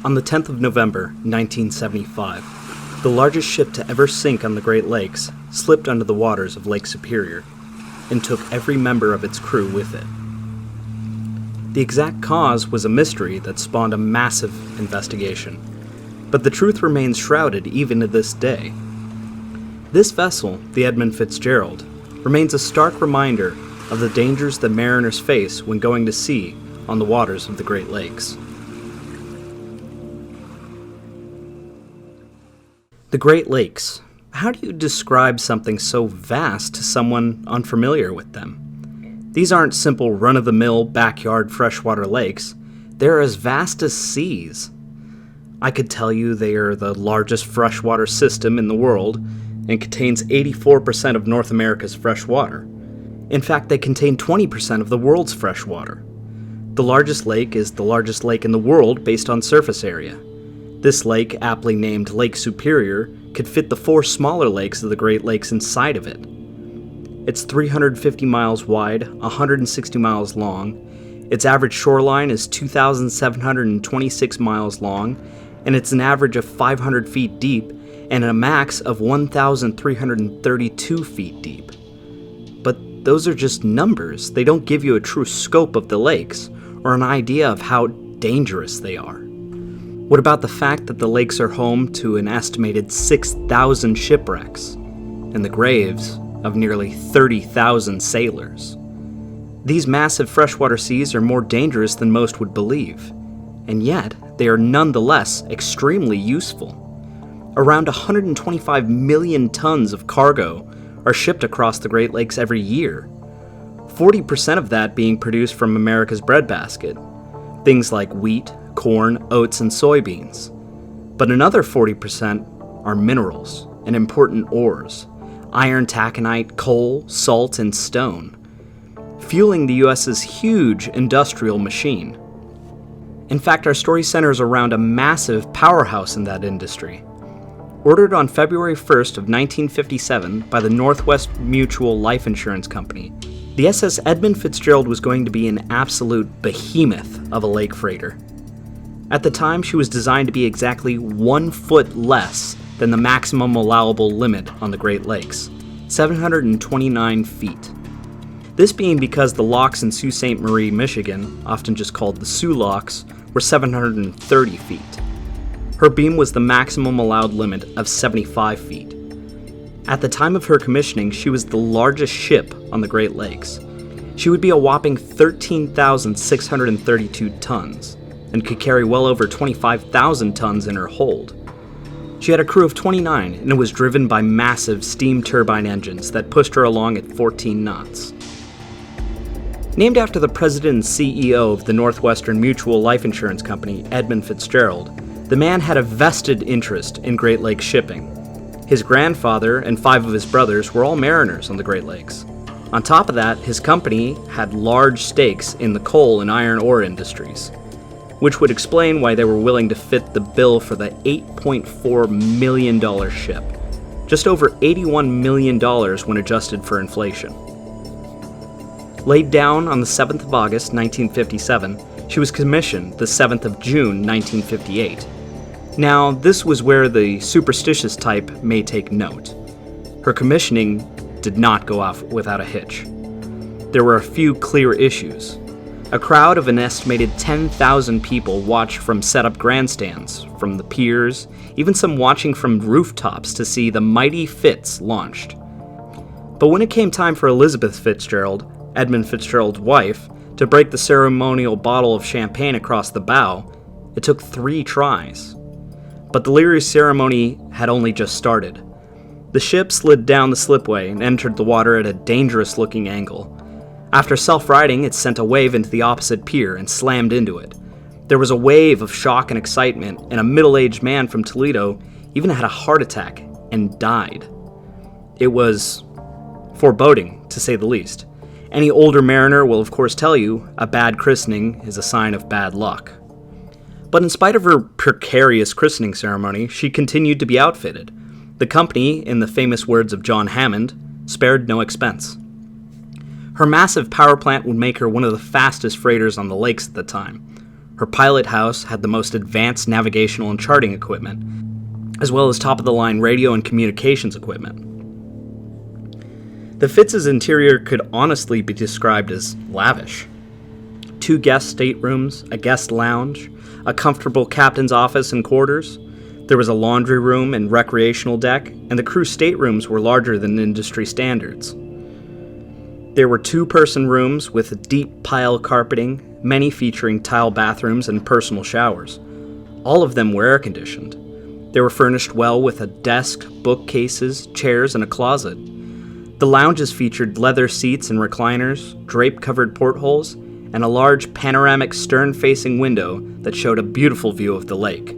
On the 10th of November, 1975, the largest ship to ever sink on the Great Lakes slipped under the waters of Lake Superior and took every member of its crew with it. The exact cause was a mystery that spawned a massive investigation, but the truth remains shrouded even to this day. This vessel, the Edmund Fitzgerald, remains a stark reminder of the dangers that mariners face when going to sea on the waters of the Great Lakes. The Great Lakes. How do you describe something so vast to someone unfamiliar with them? These aren't simple run-of-the-mill backyard freshwater lakes. They're as vast as seas. I could tell you they are the largest freshwater system in the world and contains 84% of North America's fresh water. In fact, they contain 20% of the world's fresh water. The largest lake is the largest lake in the world based on surface area. This lake, aptly named Lake Superior, could fit the 4 smaller lakes of the Great Lakes inside of it. It's 350 miles wide, 160 miles long. Its average shoreline is 2,726 miles long, and it's an average of 500 feet deep and a max of 1,332 feet deep. But those are just numbers. They don't give you a true scope of the lakes or an idea of how dangerous they are. What about the fact that the lakes are home to an estimated 6,000 shipwrecks and the graves of nearly 30,000 sailors? These massive freshwater seas are more dangerous than most would believe, and yet they are nonetheless extremely useful. Around 125 million tons of cargo are shipped across the Great Lakes every year, 40% of that being produced from America's breadbasket, things like wheat, corn, oats, and soybeans. But another 40% are minerals and important ores, iron, taconite, coal, salt, and stone, fueling the U.S.'s huge industrial machine. In fact, our story centers around a massive powerhouse in that industry. Ordered on February 1st of 1957 by the Northwest Mutual Life Insurance Company, the SS Edmund Fitzgerald was going to be an absolute behemoth of a lake freighter. At the time, she was designed to be exactly 1 foot less than the maximum allowable limit on the Great Lakes, 729 feet. This being because the locks in Sault Ste. Marie, Michigan, often just called the Soo Locks, were 730 feet. Her beam was the maximum allowed limit of 75 feet. At the time of her commissioning, she was the largest ship on the Great Lakes. She would be a whopping 13,632 tons and could carry well over 25,000 tons in her hold. She had a crew of 29 and was driven by massive steam turbine engines that pushed her along at 14 knots. Named after the president and CEO of the Northwestern Mutual Life Insurance Company, Edmund Fitzgerald, the man had a vested interest in Great Lakes shipping. His grandfather and 5 of his brothers were all mariners on the Great Lakes. On top of that, his company had large stakes in the coal and iron ore industries, which would explain why they were willing to fit the bill for the $8.4 million ship, just over $81 million when adjusted for inflation. Laid down on the 7th of August, 1957, she was commissioned the 7th of June, 1958. Now, this was where the superstitious type may take note. Her commissioning did not go off without a hitch. There were a few clear issues. A crowd of an estimated 10,000 people watched from set-up grandstands, from the piers, even some watching from rooftops to see the mighty Fitz launched. But when it came time for Elizabeth Fitzgerald, Edmund Fitzgerald's wife, to break the ceremonial bottle of champagne across the bow, it took 3 tries. But the Leary ceremony had only just started. The ship slid down the slipway and entered the water at a dangerous-looking angle. After self-righting, it sent a wave into the opposite pier and slammed into it. There was a wave of shock and excitement, and a middle-aged man from Toledo even had a heart attack and died. It was foreboding, to say the least. Any older mariner will of course tell you a bad christening is a sign of bad luck. But in spite of her precarious christening ceremony, she continued to be outfitted. The company, in the famous words of John Hammond, spared no expense. Her massive power plant would make her one of the fastest freighters on the lakes at the time. Her pilot house had the most advanced navigational and charting equipment, as well as top-of-the-line radio and communications equipment. The Fitz's interior could honestly be described as lavish. 2 guest staterooms, a guest lounge, a comfortable captain's office and quarters. There was a laundry room and recreational deck, and the crew staterooms were larger than industry standards. There were 2-person rooms with deep pile carpeting, many featuring tile bathrooms and personal showers. All of them were air-conditioned. They were furnished well with a desk, bookcases, chairs, and a closet. The lounges featured leather seats and recliners, drape-covered portholes, and a large panoramic stern-facing window that showed a beautiful view of the lake.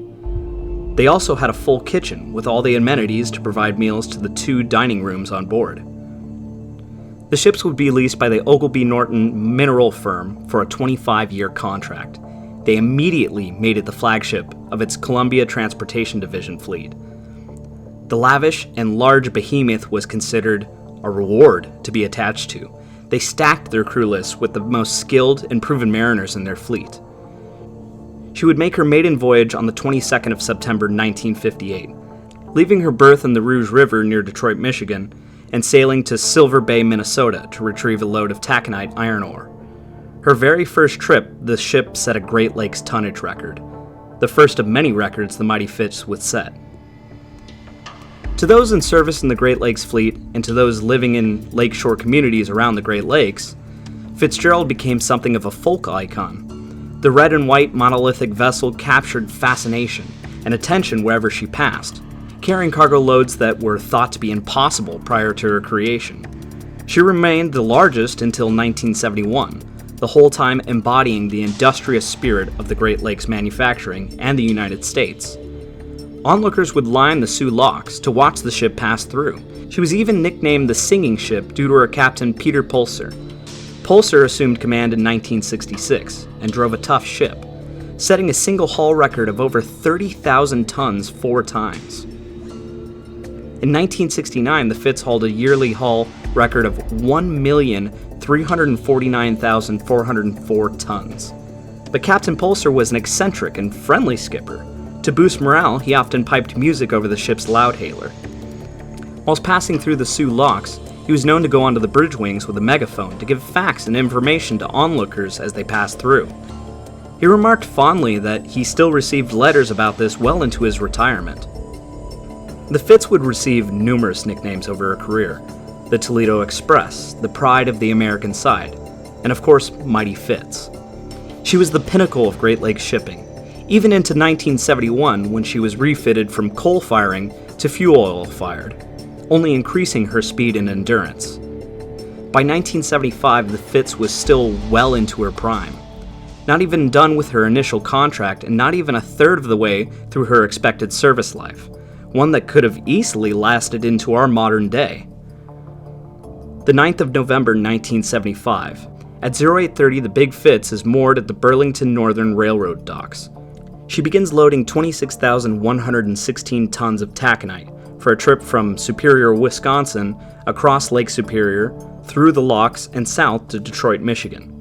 They also had a full kitchen with all the amenities to provide meals to the 2 dining rooms on board. The ships would be leased by the Ogilvy Norton Mineral Firm for a 25-year contract. They immediately made it the flagship of its Columbia Transportation Division fleet. The lavish and large behemoth was considered a reward to be attached to. They stacked their crew lists with the most skilled and proven mariners in their fleet. She would make her maiden voyage on the 22nd of September 1958, leaving her berth in the Rouge River near Detroit, Michigan, and sailing to Silver Bay, Minnesota to retrieve a load of taconite iron ore. Her very first trip, the ship set a Great Lakes tonnage record, the first of many records the mighty Fitz would set. To those in service in the Great Lakes Fleet, and to those living in lakeshore communities around the Great Lakes, Fitzgerald became something of a folk icon. The red and white monolithic vessel captured fascination and attention wherever she passed, carrying cargo loads that were thought to be impossible prior to her creation. She remained the largest until 1971, the whole time embodying the industrious spirit of the Great Lakes manufacturing and the United States. Onlookers would line the Soo locks to watch the ship pass through. She was even nicknamed the Singing Ship due to her captain Peter Pulser. Pulser assumed command in 1966 and drove a tough ship, setting a single haul record of over 30,000 tons 4 times. In 1969, the Fitz hauled a yearly haul record of 1,349,404 tons. But Captain Pulser was an eccentric and friendly skipper. To boost morale, he often piped music over the ship's loudhailer. Whilst passing through the Soo locks, he was known to go onto the bridge wings with a megaphone to give facts and information to onlookers as they passed through. He remarked fondly that he still received letters about this well into his retirement. The Fitz would receive numerous nicknames over her career: the Toledo Express, the Pride of the American Side, and of course, Mighty Fitz. She was the pinnacle of Great Lakes shipping, even into 1971 when she was refitted from coal firing to fuel oil fired, only increasing her speed and endurance. By 1975, the Fitz was still well into her prime, not even done with her initial contract and not even a third of the way through her expected service life, one that could have easily lasted into our modern day. The 9th of November 1975, at 0830 the Big Fitz is moored at the Burlington Northern Railroad docks. She begins loading 26,116 tons of taconite for a trip from Superior, Wisconsin, across Lake Superior, through the locks, and south to Detroit, Michigan.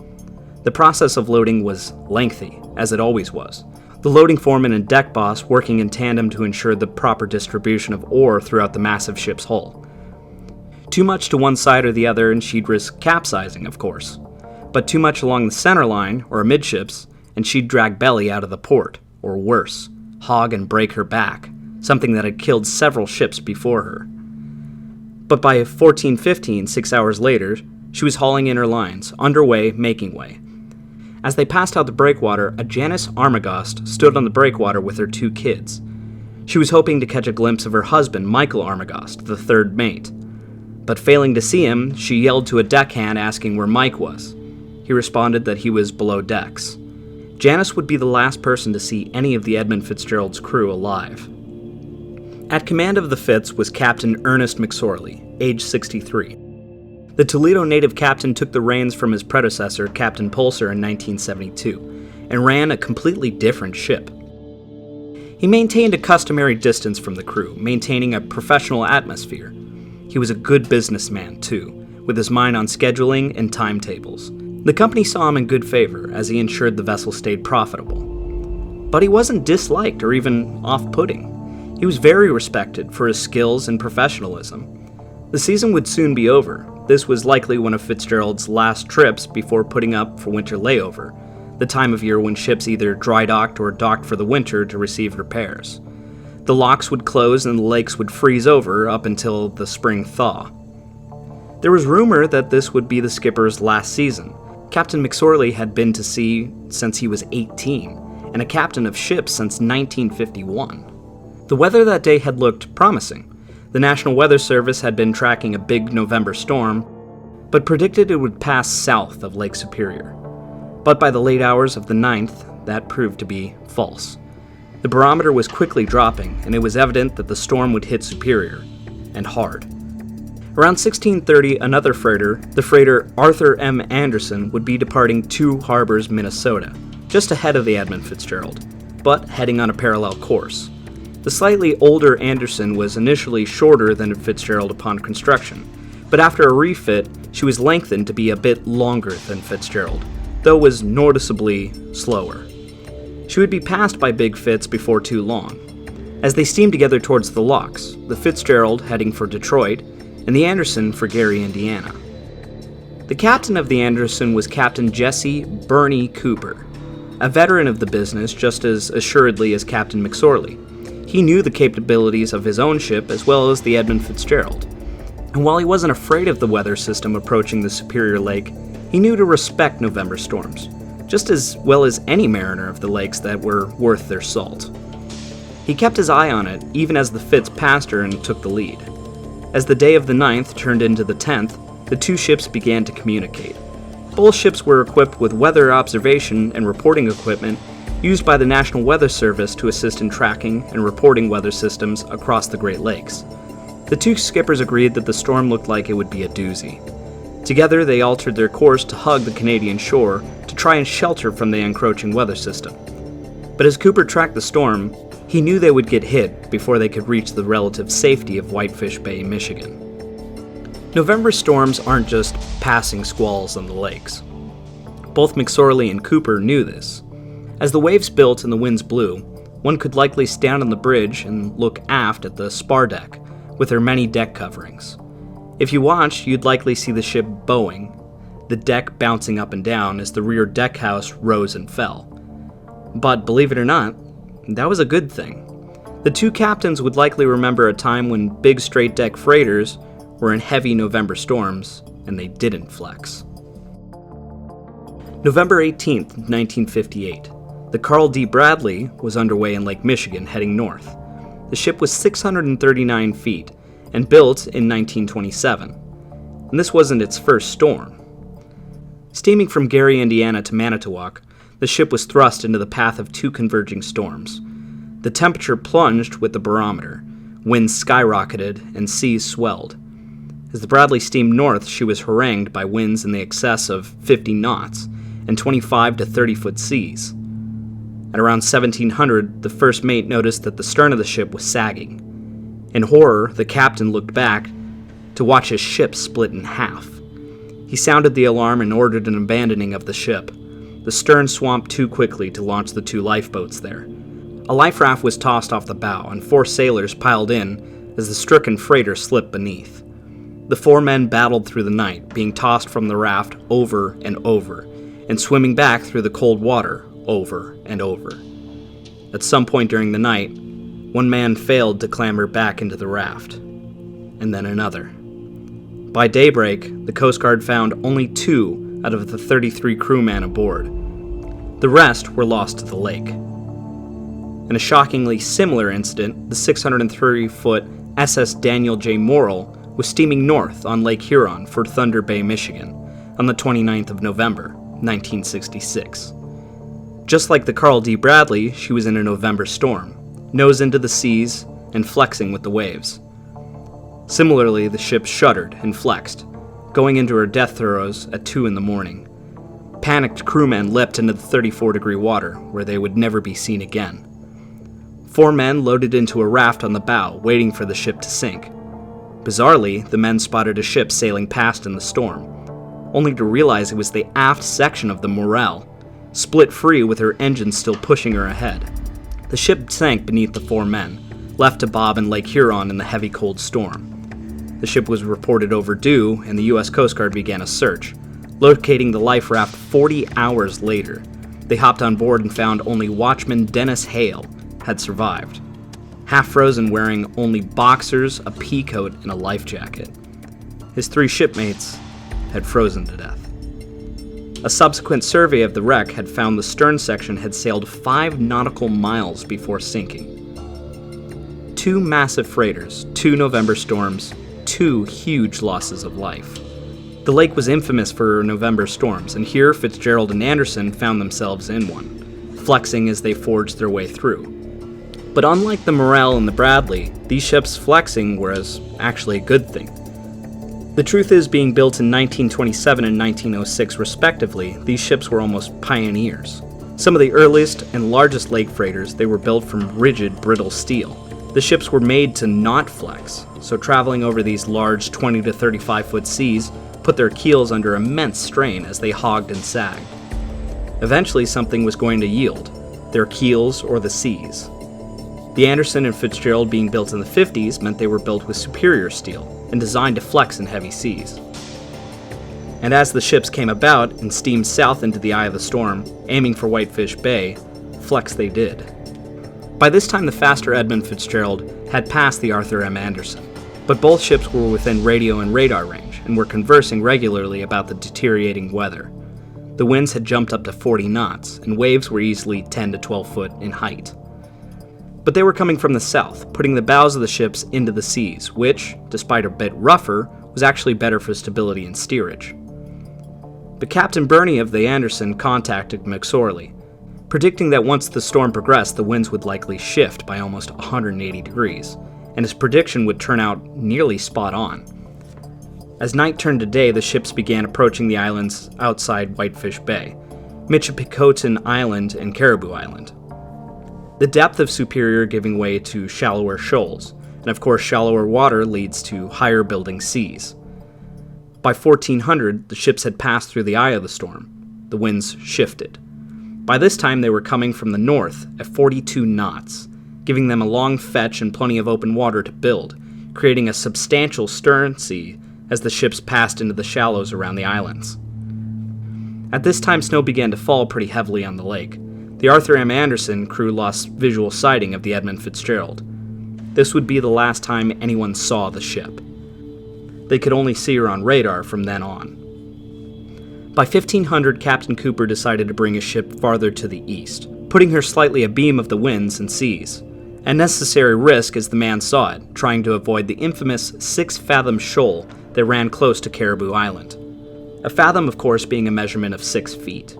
The process of loading was lengthy, as it always was, the loading foreman and deck boss working in tandem to ensure the proper distribution of ore throughout the massive ship's hull. Too much to one side or the other and she'd risk capsizing, of course, but too much along the center line, or amidships, and she'd drag belly out of the port, or worse, hog and break her back, something that had killed several ships before her. But by 14:15, 6 hours later, she was hauling in her lines, underway, making way. As they passed out the breakwater, a Janice Armagost stood on the breakwater with her 2 kids. She was hoping to catch a glimpse of her husband, Michael Armagost, the 3rd mate. But failing to see him, she yelled to a deckhand asking where Mike was. He responded that he was below decks. Janice would be the last person to see any of the Edmund Fitzgerald's crew alive. At command of the Fitz was Captain Ernest McSorley, age 63. The Toledo native captain took the reins from his predecessor, Captain Pulser, in 1972, and ran a completely different ship. He maintained a customary distance from the crew, maintaining a professional atmosphere. He was a good businessman, too, with his mind on scheduling and timetables. The company saw him in good favor, as he ensured the vessel stayed profitable. But he wasn't disliked or even off-putting. He was very respected for his skills and professionalism. The season would soon be over. This was likely one of Fitzgerald's last trips before putting up for winter layover, the time of year when ships either dry docked or docked for the winter to receive repairs. The locks would close and the lakes would freeze over up until the spring thaw. There was rumor that this would be the skipper's last season. Captain McSorley had been to sea since he was 18, and a captain of ships since 1951. The weather that day had looked promising. The National Weather Service had been tracking a big November storm, but predicted it would pass south of Lake Superior. But by the late hours of the 9th, that proved to be false. The barometer was quickly dropping, and it was evident that the storm would hit Superior, and hard. Around 1630, another freighter, the freighter Arthur M. Anderson, would be departing Two Harbors, Minnesota, just ahead of the Edmund Fitzgerald, but heading on a parallel course. The slightly older Anderson was initially shorter than Fitzgerald upon construction, but after a refit, she was lengthened to be a bit longer than Fitzgerald, though was noticeably slower. She would be passed by Big Fitz before too long. As they steamed together towards the locks, the Fitzgerald heading for Detroit, and the Anderson for Gary, Indiana. The captain of the Anderson was Captain Jesse Bernie Cooper, a veteran of the business just as assuredly as Captain McSorley. He knew the capabilities of his own ship as well as the Edmund Fitzgerald. And while he wasn't afraid of the weather system approaching the Superior Lake, he knew to respect November storms, just as well as any mariner of the lakes that were worth their salt. He kept his eye on it even as the Fitz passed her and took the lead. As the day of the 9th turned into the 10th, the two ships began to communicate. Both ships were equipped with weather observation and reporting equipment used by the National Weather Service to assist in tracking and reporting weather systems across the Great Lakes. The two skippers agreed that the storm looked like it would be a doozy. Together, they altered their course to hug the Canadian shore to try and shelter from the encroaching weather system. But as Cooper tracked the storm, he knew they would get hit before they could reach the relative safety of Whitefish Bay, Michigan. November storms aren't just passing squalls on the lakes. Both McSorley and Cooper knew this. As the waves built and the winds blew, one could likely stand on the bridge and look aft at the spar deck with her many deck coverings. If you watched, you'd likely see the ship bowing, the deck bouncing up and down as the rear deck house rose and fell. But believe it or not, that was a good thing. The two captains would likely remember a time when big straight deck freighters were in heavy November storms and they didn't flex. November 18th, 1958. The Carl D. Bradley was underway in Lake Michigan heading north. The ship was 639 feet and built in 1927, and this wasn't its first storm. Steaming from Gary, Indiana to Manitowoc, the ship was thrust into the path of two converging storms. The temperature plunged with the barometer, winds skyrocketed, and seas swelled. As the Bradley steamed north, she was harangued by winds in the excess of 50 knots and 25 to 30-foot seas. At around 1700, the first mate noticed that the stern of the ship was sagging. In horror, the captain looked back to watch his ship split in half. He sounded the alarm and ordered an abandoning of the ship. The stern swamped too quickly to launch the two lifeboats there. A life raft was tossed off the bow, and 4 sailors piled in as the stricken freighter slipped beneath. The 4 men battled through the night, being tossed from the raft over and over, and swimming back through the cold water over and over. At some point during the night, one man failed to clamber back into the raft, and then another. By daybreak, the Coast Guard found only 2 out of the 33 crewmen aboard. The rest were lost to the lake. In a shockingly similar incident, the 630-foot SS Daniel J. Morrill was steaming north on Lake Huron for Thunder Bay, Michigan, on the 29th of November, 1966. Just like the Carl D. Bradley, she was in a November storm, nose into the seas and flexing with the waves. Similarly, the ship shuddered and flexed, going into her death throes at 2 in the morning. Panicked crewmen leapt into the 34-degree water, where they would never be seen again. 4 men loaded into a raft on the bow, waiting for the ship to sink. Bizarrely, the men spotted a ship sailing past in the storm, only to realize it was the aft section of the Morrill, split free with her engine still pushing her ahead. The ship sank beneath the 4 men, left to bob in Lake Huron in the heavy cold storm. The ship was reported overdue, and the U.S. Coast Guard began a search, locating the life raft 40 hours later. They hopped on board and found only watchman Dennis Hale had survived, half frozen, wearing only boxers, a pea coat, and a life jacket. His 3 shipmates had frozen to death. A subsequent survey of the wreck had found the stern section had sailed 5 nautical miles before sinking. 2 massive freighters, 2 November storms, 2 huge losses of life. The lake was infamous for November storms, and here Fitzgerald and Anderson found themselves in one, flexing as they forged their way through. But unlike the Morel and the Bradley, these ships flexing was actually a good thing. The truth is, being built in 1927 and 1906 respectively, these ships were almost pioneers. Some of the earliest and largest lake freighters, they were built from rigid, brittle steel. The ships were made to not flex, so traveling over these large 20 to 35 foot seas put their keels under immense strain as they hogged and sagged. Eventually something was going to yield, their keels or the seas. The Anderson and Fitzgerald being built in the 50s meant they were built with superior steel and designed to flex in heavy seas. And as the ships came about and steamed south into the eye of the storm, aiming for Whitefish Bay, flex they did. By this time the faster Edmund Fitzgerald had passed the Arthur M. Anderson, but both ships were within radio and radar range and were conversing regularly about the deteriorating weather. The winds had jumped up to 40 knots, and waves were easily 10 to 12 foot in height. But they were coming from the south, putting the bows of the ships into the seas, which, despite a bit rougher, was actually better for stability and steerage. But Captain Burney of the Anderson contacted McSorley, predicting that once the storm progressed, the winds would likely shift by almost 180 degrees, and his prediction would turn out nearly spot on. As night turned to day, the ships began approaching the islands outside Whitefish Bay, Michipicoten Island and Caribou Island. The depth of Superior giving way to shallower shoals, and of course shallower water leads to higher building seas. By 1400, the ships had passed through the eye of the storm. The winds shifted. By this time they were coming from the north at 42 knots, giving them a long fetch and plenty of open water to build, creating a substantial stern sea as the ships passed into the shallows around the islands. At this time snow began to fall pretty heavily on the lake. The Arthur M. Anderson crew lost visual sighting of the Edmund Fitzgerald. This would be the last time anyone saw the ship. They could only see her on radar from then on. By 1500, Captain Cooper decided to bring his ship farther to the east, putting her slightly abeam of the winds and seas. A necessary risk as the man saw it, trying to avoid the infamous 6-fathom shoal that ran close to Caribou Island. A fathom, of course, being a measurement of 6 feet.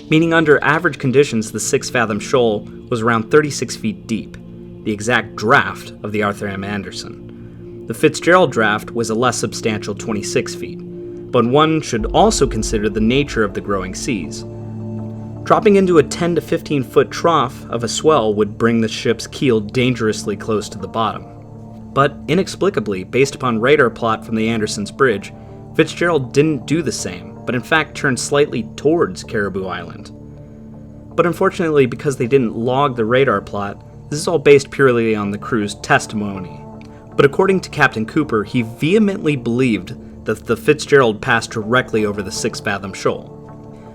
Meaning under average conditions, the 6-fathom shoal was around 36 feet deep, the exact draft of the Arthur M. Anderson. The Fitzgerald draft was a less substantial 26 feet, but one should also consider the nature of the growing seas. Dropping into a 10 to 15 foot trough of a swell would bring the ship's keel dangerously close to the bottom. But inexplicably, based upon radar plot from the Anderson's bridge, Fitzgerald didn't do the same, but in fact turned slightly towards Caribou Island. But unfortunately, because they didn't log the radar plot, this is all based purely on the crew's testimony. But according to Captain Cooper, he vehemently believed that the Fitzgerald passed directly over the 6-fathom shoal.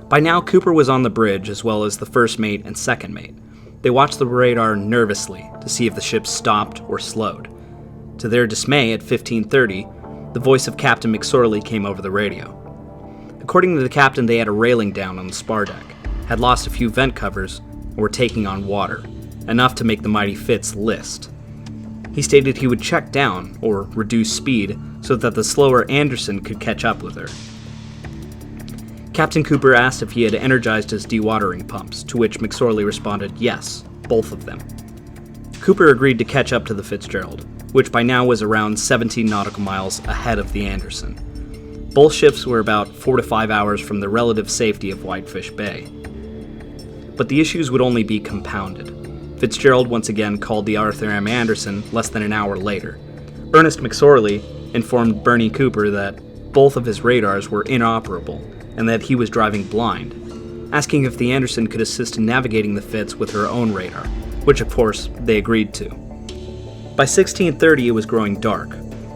By now, Cooper was on the bridge as well as the first mate and second mate. They watched the radar nervously to see if the ship stopped or slowed. To their dismay, at 1530, the voice of Captain McSorley came over the radio. According to the captain, they had a railing down on the spar deck, had lost a few vent covers, and were taking on water, enough to make the mighty Fitz list. He stated he would check down, or reduce speed, so that the slower Anderson could catch up with her. Captain Cooper asked if he had energized his dewatering pumps, to which McSorley responded yes, both of them. Cooper agreed to catch up to the Fitzgerald, which by now was around 17 nautical miles ahead of the Anderson. Both ships were about 4 to 5 hours from the relative safety of Whitefish Bay. But the issues would only be compounded. Fitzgerald once again called the Arthur M. Anderson less than an hour later. Ernest McSorley informed Burney Cooper that both of his radars were inoperable and that he was driving blind, asking if the Anderson could assist in navigating the Fitz with her own radar, which of course they agreed to. By 1630 it was growing dark.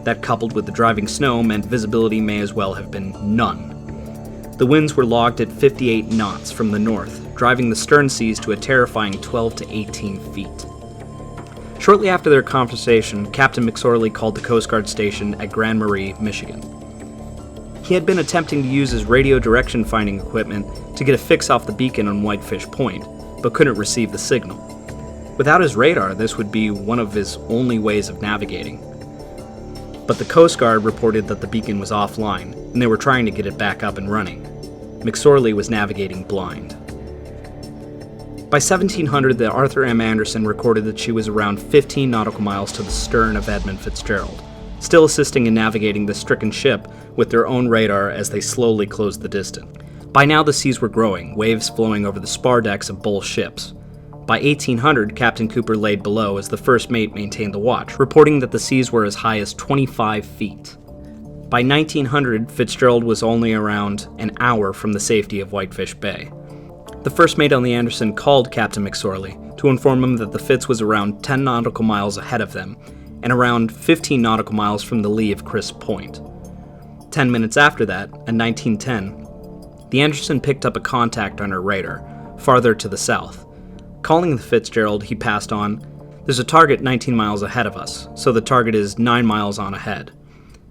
That, coupled with the driving snow, meant visibility may as well have been none. The winds were logged at 58 knots from the north, driving the stern seas to a terrifying 12 to 18 feet. Shortly after their conversation, Captain McSorley called the Coast Guard station at Grand Marais, Michigan. He had been attempting to use his radio direction finding equipment to get a fix off the beacon on Whitefish Point, but couldn't receive the signal. Without his radar, this would be one of his only ways of navigating. But the Coast Guard reported that the beacon was offline, and they were trying to get it back up and running. McSorley was navigating blind. By 1700, the Arthur M. Anderson recorded that she was around 15 nautical miles to the stern of Edmund Fitzgerald, still assisting in navigating the stricken ship with their own radar as they slowly closed the distance. By now the seas were growing, waves flowing over the spar decks of both ships. By 1800, Captain Cooper laid below as the first mate maintained the watch, reporting that the seas were as high as 25 feet. By 1900, Fitzgerald was only around an hour from the safety of Whitefish Bay. The first mate on the Anderson called Captain McSorley to inform him that the Fitz was around 10 nautical miles ahead of them and around 15 nautical miles from the lee of Crisp Point. 10 minutes after that, at 1910, the Anderson picked up a contact on her radar, farther to the south. Calling the Fitzgerald, he passed on, "There's a target 19 miles ahead of us, so the target is 9 miles on ahead."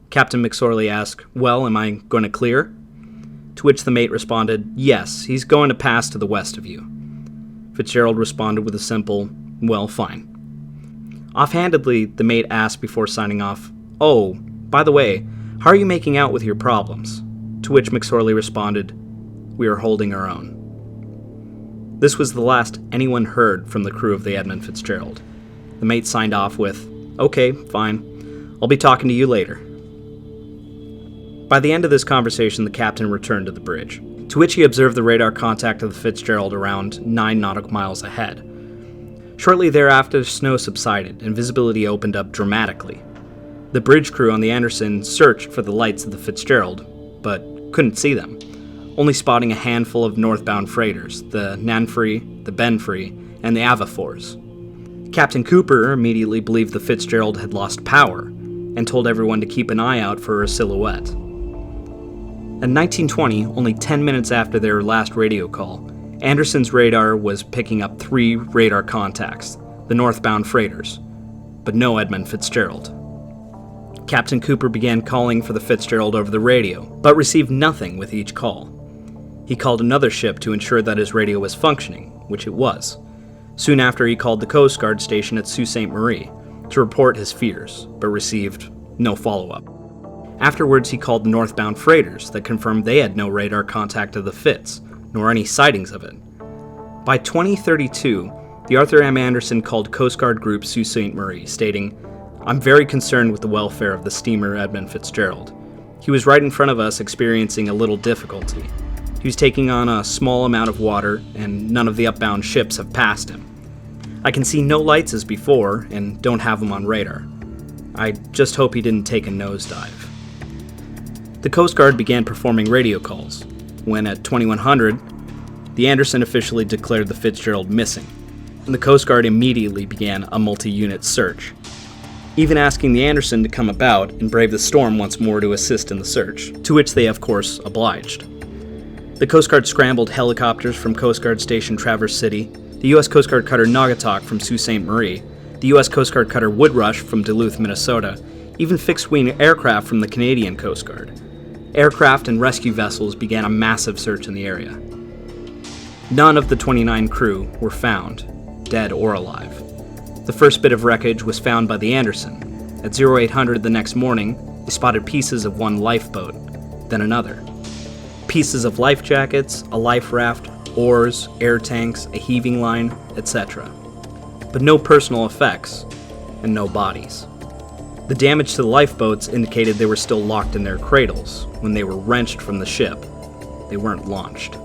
Captain McSorley asked, "Well, am I going to clear?" To which the mate responded, "Yes, he's going to pass to the west of you." Fitzgerald responded with a simple, "Well, fine." Offhandedly, the mate asked before signing off, "Oh, by the way, how are you making out with your problems?" To which McSorley responded, "We are holding our own." This was the last anyone heard from the crew of the Edmund Fitzgerald. The mate signed off with, "Okay, fine. I'll be talking to you later." By the end of this conversation, the captain returned to the bridge, to which he observed the radar contact of the Fitzgerald around 9 nautical miles ahead. Shortly thereafter, snow subsided and visibility opened up dramatically. The bridge crew on the Anderson searched for the lights of the Fitzgerald, but couldn't see them, only spotting a handful of northbound freighters, the Nanfree, the Benfree, and the Avafors. Captain Cooper immediately believed the Fitzgerald had lost power and told everyone to keep an eye out for her silhouette. In 1920, only 10 minutes after their last radio call, Anderson's radar was picking up 3 radar contacts, the northbound freighters, but no Edmund Fitzgerald. Captain Cooper began calling for the Fitzgerald over the radio, but received nothing with each call. He called another ship to ensure that his radio was functioning, which it was. Soon after, he called the Coast Guard station at Sault Ste. Marie to report his fears, but received no follow-up. Afterwards, he called the northbound freighters that confirmed they had no radar contact of the Fitz, nor any sightings of it. By 2032, the Arthur M. Anderson called Coast Guard Group Sault Ste. Marie, stating, "I'm very concerned with the welfare of the steamer Edmund Fitzgerald. He was right in front of us experiencing a little difficulty. He was taking on a small amount of water, and none of the upbound ships have passed him. I can see no lights as before, and don't have him on radar. I just hope he didn't take a nosedive." The Coast Guard began performing radio calls, when at 2100, the Anderson officially declared the Fitzgerald missing, and the Coast Guard immediately began a multi-unit search, even asking the Anderson to come about and brave the storm once more to assist in the search, to which they of course obliged. The Coast Guard scrambled helicopters from Coast Guard Station Traverse City, the U.S. Coast Guard cutter Naugatuck from Sault Ste. Marie, the U.S. Coast Guard cutter Woodrush from Duluth, Minnesota, even fixed-wing aircraft from the Canadian Coast Guard. Aircraft and rescue vessels began a massive search in the area. None of the 29 crew were found, dead or alive. The first bit of wreckage was found by the Anderson. At 0800 the next morning, they spotted pieces of one lifeboat, then another. Pieces of life jackets, a life raft, oars, air tanks, a heaving line, etc. But no personal effects, and no bodies. The damage to the lifeboats indicated they were still locked in their cradles when they were wrenched from the ship. They weren't launched.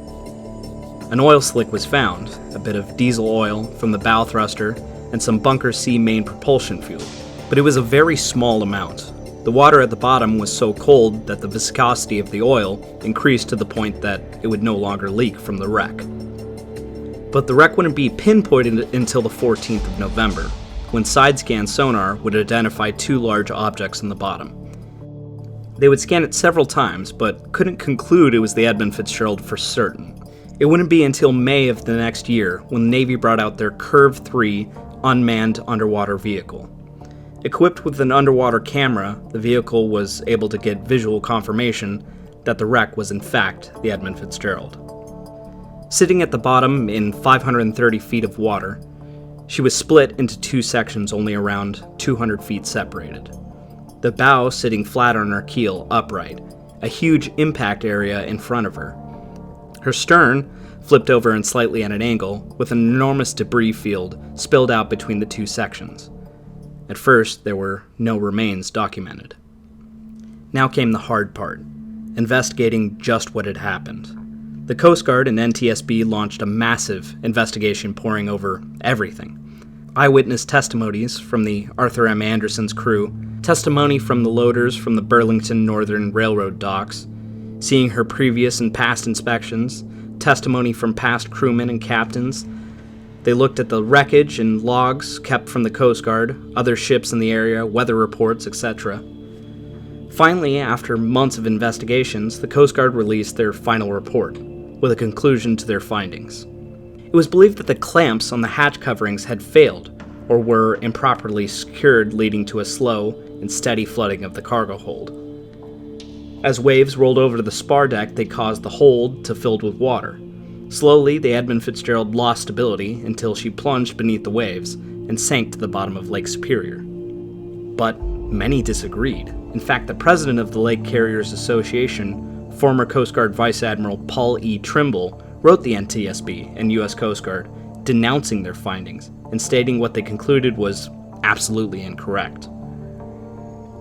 An oil slick was found, a bit of diesel oil from the bow thruster, and some bunker C main propulsion fuel, but it was a very small amount. The water at the bottom was so cold that the viscosity of the oil increased to the point that it would no longer leak from the wreck. But the wreck wouldn't be pinpointed until the 14th of November, when side-scan sonar would identify two large objects in the bottom. They would scan it several times, but couldn't conclude it was the Edmund Fitzgerald for certain. It wouldn't be until May of the next year when the Navy brought out their Curve 3 unmanned underwater vehicle. Equipped with an underwater camera, the vehicle was able to get visual confirmation that the wreck was in fact the Edmund Fitzgerald. Sitting at the bottom in 530 feet of water, she was split into two sections only around 200 feet separated. The bow sitting flat on her keel upright, a huge impact area in front of her. Her stern flipped over and slightly at an angle, with an enormous debris field spilled out between the two sections. At first, there were no remains documented. Now came the hard part, investigating just what had happened. The Coast Guard and NTSB launched a massive investigation poring over everything. Eyewitness testimonies from the Arthur M. Anderson's crew, testimony from the loaders from the Burlington Northern Railroad docks, seeing her previous and past inspections, testimony from past crewmen and captains. They looked at the wreckage and logs kept from the Coast Guard, other ships in the area, weather reports, etc. Finally, after months of investigations, the Coast Guard released their final report, with a conclusion to their findings. It was believed that the clamps on the hatch coverings had failed, or were improperly secured, leading to a slow and steady flooding of the cargo hold. As waves rolled over to the spar deck, they caused the hold to fill with water. Slowly, the Edmund Fitzgerald lost stability until she plunged beneath the waves and sank to the bottom of Lake Superior. But many disagreed. In fact, the president of the Lake Carriers Association, former Coast Guard Vice Admiral Paul E. Trimble, wrote the NTSB and U.S. Coast Guard, denouncing their findings and stating what they concluded was absolutely incorrect.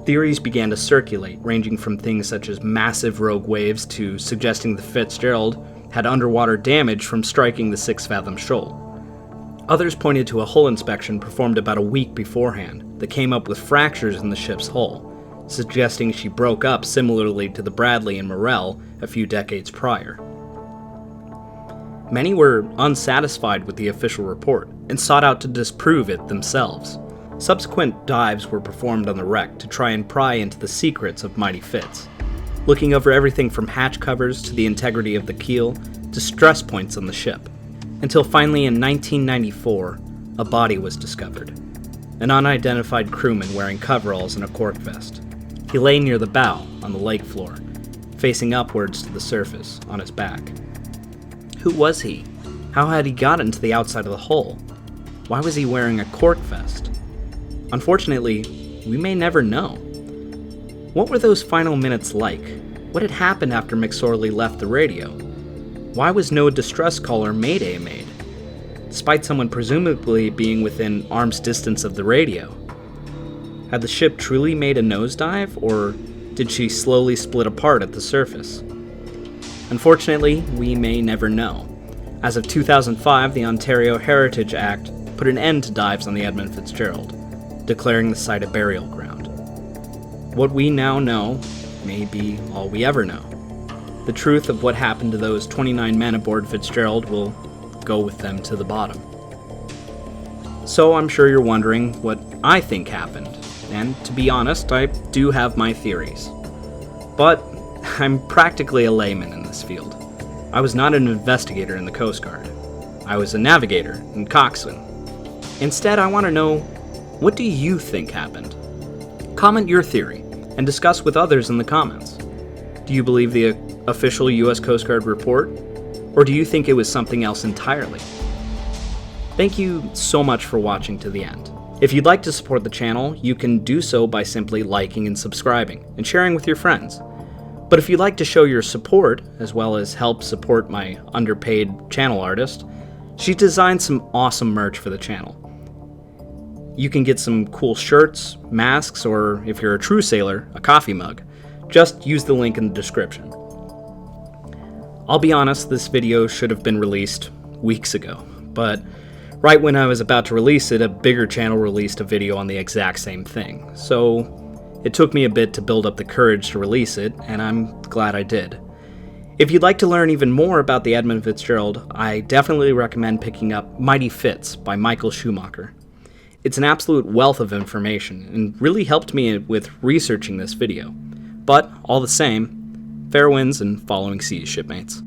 Theories began to circulate, ranging from things such as massive rogue waves to suggesting the Fitzgerald had underwater damage from striking the 6-fathom shoal. Others pointed to a hull inspection performed about a week beforehand that came up with fractures in the ship's hull, suggesting she broke up similarly to the Bradley and Morel a few decades prior. Many were unsatisfied with the official report and sought out to disprove it themselves. Subsequent dives were performed on the wreck to try and pry into the secrets of Mighty Fitz, looking over everything from hatch covers to the integrity of the keel to stress points on the ship, until finally in 1994, a body was discovered. An unidentified crewman wearing coveralls and a cork vest. He lay near the bow on the lake floor, facing upwards to the surface on his back. Who was he? How had he gotten to the outside of the hull? Why was he wearing a cork vest? Unfortunately, we may never know. What were those final minutes like? What had happened after McSorley left the radio? Why was no distress caller Mayday made, despite someone presumably being within arm's distance of the radio? Had the ship truly made a nosedive, or did she slowly split apart at the surface? Unfortunately, we may never know. As of 2005, the Ontario Heritage Act put an end to dives on the Edmund Fitzgerald, declaring the site a burial ground. What we now know may be all we ever know. The truth of what happened to those 29 men aboard Fitzgerald will go with them to the bottom. So I'm sure you're wondering what I think happened, and to be honest, I do have my theories. But I'm practically a layman in this field. I was not an investigator in the Coast Guard. I was a navigator and coxswain. Instead, I want to know, what do you think happened? Comment your theory and discuss with others in the comments. Do you believe the official U.S. Coast Guard report, or do you think it was something else entirely? Thank you so much for watching to the end. If you'd like to support the channel, you can do so by simply liking and subscribing and sharing with your friends. But if you'd like to show your support, as well as help support my underpaid channel artist, she designed some awesome merch for the channel. You can get some cool shirts, masks, or if you're a true sailor, a coffee mug. Just use the link in the description. I'll be honest, this video should have been released weeks ago, but right when I was about to release it, a bigger channel released a video on the exact same thing. So it took me a bit to build up the courage to release it, and I'm glad I did. If you'd like to learn even more about the Edmund Fitzgerald, I definitely recommend picking up Mighty Fitz by Michael Schumacher. It's an absolute wealth of information and really helped me with researching this video. But all the same, fair winds and following seas, shipmates.